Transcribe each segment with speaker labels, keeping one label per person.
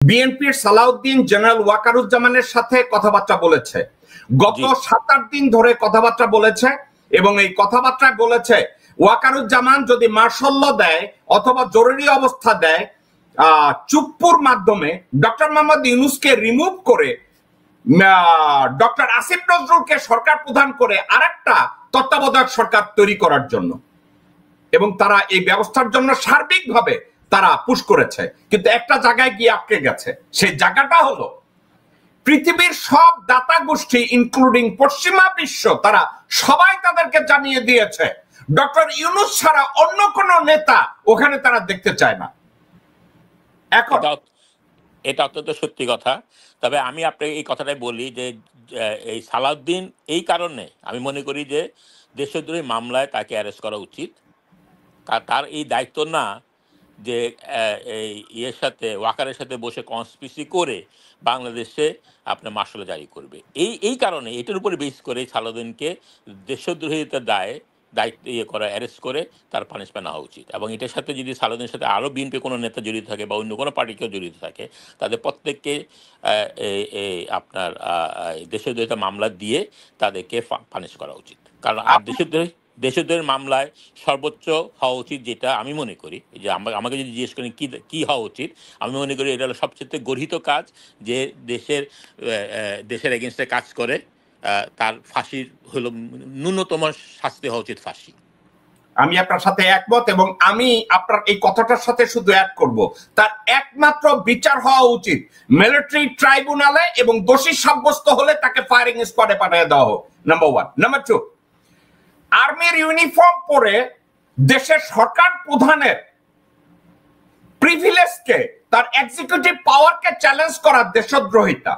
Speaker 1: বিএনপির সালাউদ্দিন জেনারেল ওয়াকারুজ্জামানের সাথে কথাবার্তা বলেছে, গত 7-8 দিন ধরে কথাবার্তা বলেছে, এবং এই কথাবার্তায় বলেছে ওয়াকারুজ্জামান যদি মার্শাল ল দেয় অথবা জরুরি অবস্থা দেয়, চুপ্পুর মাধ্যমে ডক্টর মোহাম্মদ ইউনূসকে রিমুভ করে ডক্টর আসিফ নজরুলকে সরকার প্রধান করে আরেকটা তত্ত্বাবধায়ক সরকার তৈরি করার জন্য, এবং তারা এই ব্যবস্থার জন্য সার্বিকভাবে তারা পুশ করেছে, কিন্তু একটা জায়গায় গিয়ে আটকে গেছে। সেই জায়গাটা হলো পৃথিবীর সব দাতা গোষ্ঠী ইনক্লুডিং পশ্চিমা বিশ্ব, তারা সবাই তাদেরকে জানিয়ে দিয়েছে ডক্টর ইউনূস ছাড়া অন্য কোন নেতা ওখানে তারা দেখতে চায় না। এখন
Speaker 2: এটা অত্যন্ত সত্যি কথা। তবে আমি আপনাকে এই কথাটাই বলি যে এই সালাউদ্দিন এই কারণে আমি মনে করি যে দেশদ্রোহী মামলায় তাকে অ্যারেস্ট করা উচিত। তার এই দায়িত্ব না যে এই ইয়ের সাথে ওয়াকারের সাথে বসে কনস্পিরেসি করে বাংলাদেশে আপনার মার্শাল জারি করবে। এই কারণে এটার উপরে বেস করে সালাউদ্দিনকে দেশদ্রোহিতার দায়িত্ব করা, অ্যারেস্ট করে তার পানিশমেন্ট নেওয়া উচিত। এবং এটার সাথে যদি সালাউদ্দিনের সাথে আরও বিএনপি কোনো নেতা জড়িত থাকে বা অন্য কোনো পার্টিকেও জড়িত থাকে, তাদের প্রত্যেককে আপনার দেশদ্রোহিতা মামলা দিয়ে তাদেরকে পানিশ করা উচিত। কারণ আর দেশদ্রোহের মামলায় সর্বোচ্চ হওয়া উচিত, যেটা আমি মনে করি যে আমাকে যদি জিজ্ঞেস করেন কি হওয়া উচিত, আমি মনে করি এটা হলো সবচেয়ে গর্হিত কাজ, যে দেশের এগেনস্টে কাজ করে তার ফাঁসির হলো ন্যূনতম শাস্তি হওয়া উচিত ফাঁসি।
Speaker 1: আমি আপনার সাথে একমত, এবং আমি আপনার এই কথাটার সাথে শুধু অ্যাড করব, তার একমাত্র বিচার হওয়া উচিত মিলিটারি ট্রাইব্যুনালে, এবং দোষী সাব্যস্ত হলে তাকে ফায়ারিং স্কোয়াডে পাঠিয়ে দেওয়া হোক, নাম্বার 1। নাম্বার 2, আর্মির ইউনিফর্ম পরে দেশের সরকার প্রধানের প্রিভিলেজকে, তার এক্সিকিউটিভ পাওয়ারকে চ্যালেঞ্জ করার দেশদ্রোহিতা।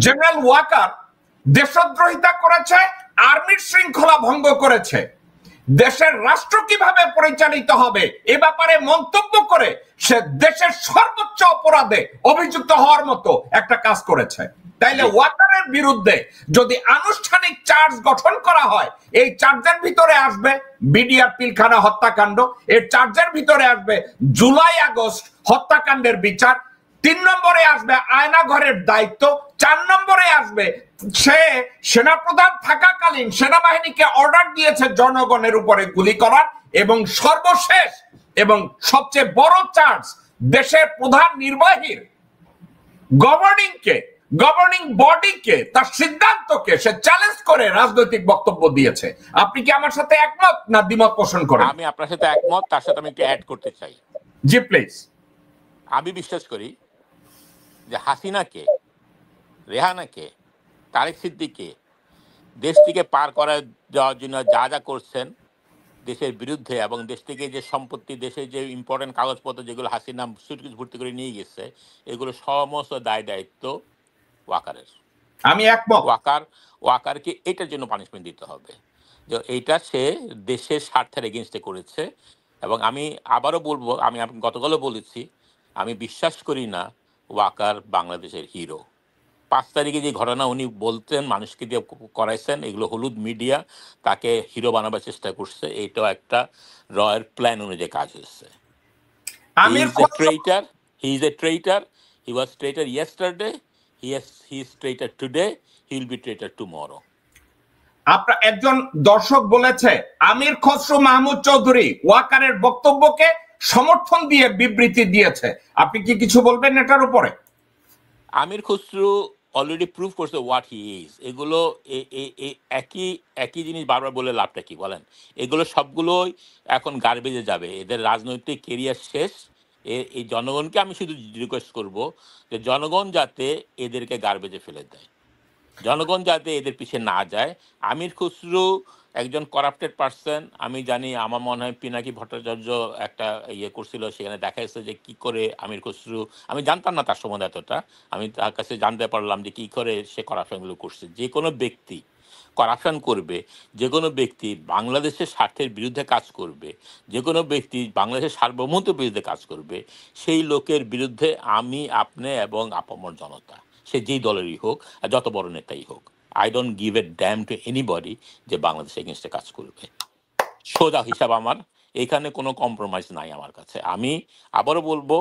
Speaker 1: জেনারেল ওয়াকার দেশদ্রোহিতা করেছে, আর্মির শৃঙ্খলা ভঙ্গ করেছে, দেশের রাষ্ট্র কিভাবে পরিচালিত হবে এ ব্যাপারে মন্তব্য করে সে দেশের সর্বোচ্চ অপরাধে অভিযুক্ত হওয়ার মতো একটা কাজ করেছে। তাইলে ওয়াকারের বিরুদ্ধে যদি আনুষ্ঠানিক চার্জ গঠন করা হয়, এই চার্জের ভিতরে আসবে বিডিআর পিলখানা হত্যাকাণ্ড, এর চার্জের ভিতরে আসবে জুলাই আগস্ট হত্যাকাণ্ডের বিচার, 3 নম্বরে আসবে আয়না ঘরের দায়িত্ব, 4 নম্বরে আসবে সে সেনাপ্রধান থাকাকালীন সেনাবাহিনীকে অর্ডার দিয়েছে জনগণের উপরে গুলি করার, এবং সর্বশেষ এবং সবচেয়ে বড় চার্জ দেশের প্রধান নির্বাহীর গভর্নিং বডিকে, তার সিদ্ধান্তকে সে চ্যালেঞ্জ করে রাজনৈতিক বক্তব্য দিয়েছে। আপনি কি আমার সাথে একমত না দ্বিমত পোষণ করেন?
Speaker 2: আমি আপনার সাথে একমত, তার সাথে আমি একটু অ্যাড করতে চাই।
Speaker 1: জি প্লিজ।
Speaker 2: আমি বিশ্বাস করি যে হাসিনাকে, রেহানাকে, তারেক সিদ্দিককে দেশ থেকে পার করে দেওয়ার জন্য যা করছেন দেশের বিরুদ্ধে, এবং দেশ থেকে যে সম্পত্তি, দেশের যে ইম্পর্টেন্ট কাগজপত্র যেগুলো হাসিনা সুটকেস ভর্তি করে নিয়ে গেছে, এগুলো সমস্ত দায়িত্ব ওয়াকারের।
Speaker 1: আমি একমত।
Speaker 2: ওয়াকারকে এটার জন্য পানিশমেন্ট দিতে হবে, যে এইটা সে দেশের স্বার্থের এগেনস্টে করেছে। এবং আমি আবারও বলবো, আমি গতকালও বলেছি, আমি বিশ্বাস করি না ওয়াকার বাংলাদেশের হিরো। 5 তারিখে যে ঘটনা উনি বলতেন, মানুষকে দিয়ে করাইছেন, এগুলো হলুদ মিডিয়া তাকে হিরো বানাবার চেষ্টা করছে। এইটাও একটা রয়ের প্ল্যান অনুযায়ী কাজ হচ্ছে। He is a traitor. He was traitor yesterday. He is traitor today. He will be traitor tomorrow.
Speaker 1: আপনার একজন দর্শক বলেছে আমির খসরু মাহমুদ চৌধুরী ওয়াকারের বক্তব্যকে সমর্থন দিয়ে বিবৃতি দিয়েছে, আপনি কি কিছু বলবেন এটার উপরে?
Speaker 2: আমির খসরু অলরেডি প্রুভ করছে হোয়াট হি ইজ। এগুলো একই জিনিস বারবার বলে লাভটা কি বলেন? এগুলো সবগুলোই এখন গার্বেজে যাবে, এদের রাজনৈতিক কেরিয়ার শেষ। এই জনগণকে আমি শুধু রিকোয়েস্ট করব যে জনগণ যাতে এদেরকে গার্বেজে ফেলে দেয়, জনগণ যাতে এদের পিছিয়ে না যায়। আমির খসরু একজন করাপ্টেড পার্সন। আমি জানি, আমার মনে হয় পিনাকি ভট্টাচার্য একটা করছিল, সেখানে দেখা যাচ্ছে যে কী করে আমির খসরু, আমি জানতাম না তার সম্বন্ধে এতটা, আমি তার কাছে জানতে পারলাম যে কী করে সে করাপশনগুলো করছে। যে কোনো ব্যক্তি করাপশন করবে, যে কোনো ব্যক্তি বাংলাদেশের স্বার্থের বিরুদ্ধে কাজ করবে, যে কোনো ব্যক্তি বাংলাদেশের সার্বভৌমত্বের বিরুদ্ধে কাজ করবে, সেই লোকের বিরুদ্ধে আমি, আপনি এবং আপামর জনতা, সে যেই দলেরই হোক আর যত বড় নেতাই হোক, I don't give a damn to anybody যে বাংলাদেশ এগেনস্টে কাজ করবে। সোজা হিসাব আমার, এখানে কোনো কম্প্রোমাইজ নাই আমার কাছে। আমি আবারও বলবো,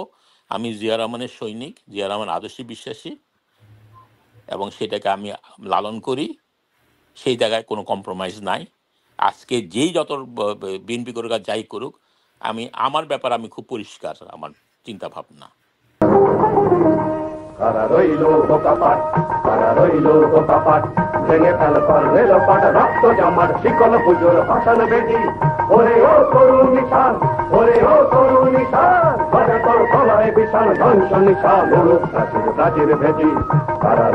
Speaker 2: আমি জিয়া রহমানের সৈনিক, জিয়া রহমান আদর্শে বিশ্বাসী এবং সেটাকে আমি লালন করি। সেই জায়গায় কোনো কম্প্রোমাইজ নাই। আজকে যেই যত বিএনপি করুক আর যাই করুক, আমার ব্যাপারে আমি খুব পরিষ্কার আমার চিন্তা ভাবনা।
Speaker 3: কারা রইল বোকাপাট, কারা রইল বোকাপাট, ভেঙে ফেল পর রেল পাট, রক্ত জামার শিকল পুজোর ভাষণ বেদি। ওরে ও তরুণ নিশান, ওরে ও তরুণ নিশান, বাজে তোর গলায় বিশাল ধ্বংস নিশান, প্রাচীর প্রাচীর ভেদি। কারা